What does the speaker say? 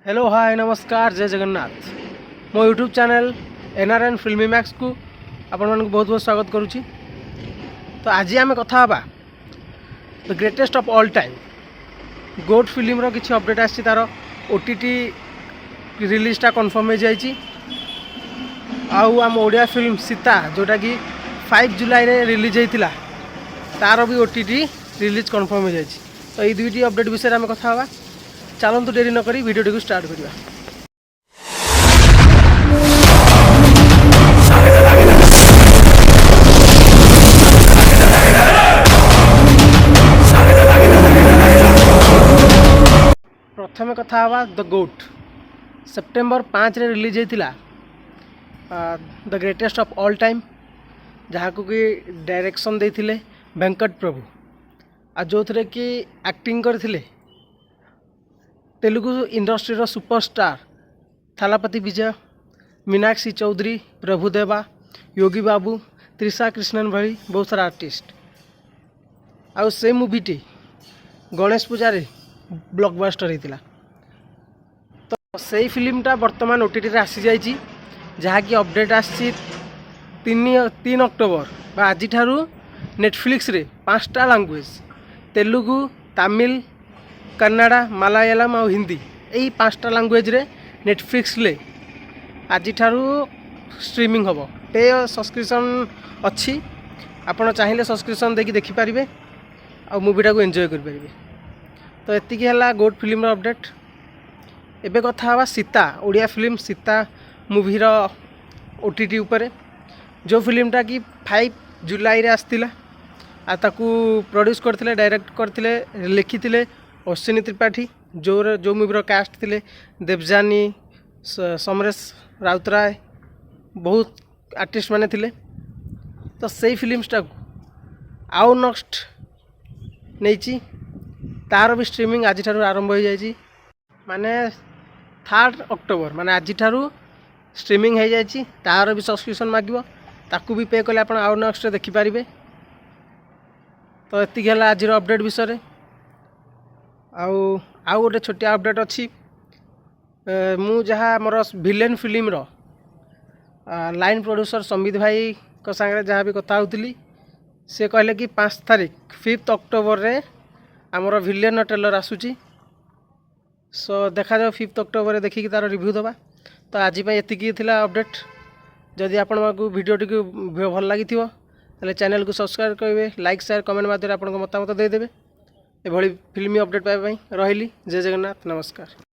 Hello hi नमस्कार जय जगन्नाथ मो यूट्यूब चैनल एनआरएन फिल्मी मैक्स को आपण मानक बहुत बहुत स्वागत करुच्ची। तो आज आम कथा the greatest of all time GOAT film रो किछि अपडेट आछि तार ओटीटी रिलीजटा कन्फर्म हो जाइछि। आउ आम ओडिया फिल्म सीता जोटा कि 5 जुलाई रे रिलीज होता तार भी ओटीटी रिलीज कन्फर्म हो जाइछि। तो ये दुईटी अपडेट विषय आम कथा हवा। चलतु डेरी नक भिडियो को स्टार्ट करिया। प्रथम कथा हवा द गोट सेप्टेम्बर 5 रे रिलीज होता the greatest of all time जहाँ को कि डायरेक्शन देथिले वेंकट प्रभु आ जो थे कि एक्टिंग करथिले तेलुगु इंडस्ट्री रो सुपरस्टार थालापति विजय, मीनाक्षी चौधरी, प्रभुदेवा, योगी बाबू, त्रिशा कृष्णन भली बहुत सारा आर्टिस्ट। आउ से मूवीटी गणेश पूजा रे ब्लॉकबस्टर होता। तो से फिल्मटा वर्तमान ओटीटी रे आसी जाइछि जहाँ कि अपडेट आसी 3 अक्टोबर आज ठारू नेटफ्लिक्स रे 5टा लैंग्वेज तेलुगु, तमिल, कन्नाडा, मलयालम और हिंदी यही 5टा लैंग्वेज रे नेटफ्लिक्स ले आज ठारू स्ट्रीमिंग हम पे सब्सक्रिप्शन अच्छी आपड़ चाहिए सब्सक्रिप्शन देकी देखिपारे आ मूवीटा को एंजॉय करें। तो एतिकी है गोट फिल्म अपडेट। एबे कथा हवा सीता ओडिया फिल्म सीता मूवीर ओटीटी उपरे जो फिल्मटा कि 5 जुलाई रे आसतिला आ ताकू प्रोड्यूस करथिले डायरेक्ट करथिले लिखिथिले अश्विनी त्रिपाठी जो मूवीर कास्ट थिले देवजानी, समरेश राउतराय बहुत आर्टिस्ट माने थिले। तो से फिल्मटा आउ नेक्स्ट नहीं तार भी स्ट्रीमिंग आज ठारू आरंभ हो जाइए माने 3 अक्टोबर माने आज ठारू स्ट्रीमिंग हो जाइए। तार भी सब्सक्रिप्शन मागिबो ताकू भी पे कले आपण आउ नेक्स्ट देखिपारे। तो एतिक है आज अपडेट विषय आउ गोटे छोटिया अपडेट अच्छी मु जहाँ मोर विलेन फिल्म रो लाइन प्रोड्यूसर संबित भाई को संगे जहाँ भी कथा होती से कहले कि 5 तारीख 5 अक्टोबर रे आमर विलेन ट्रेलर आसूची। सो देखा जाओ 5 अक्टोबर रे देखिकी तार रिव्यू दबा। तो आज एतिकी थिला अपडेट। जदि आपण को वीडियो टी भल लगी ताले चैनल को सब्सक्राइब करेंगे, लाइक शेयर कमेंट माध्यम आपन मतामत देदेवे। एभली फिल्मी अपडेट पाइबा रही। जय जगन्नाथ नमस्कार।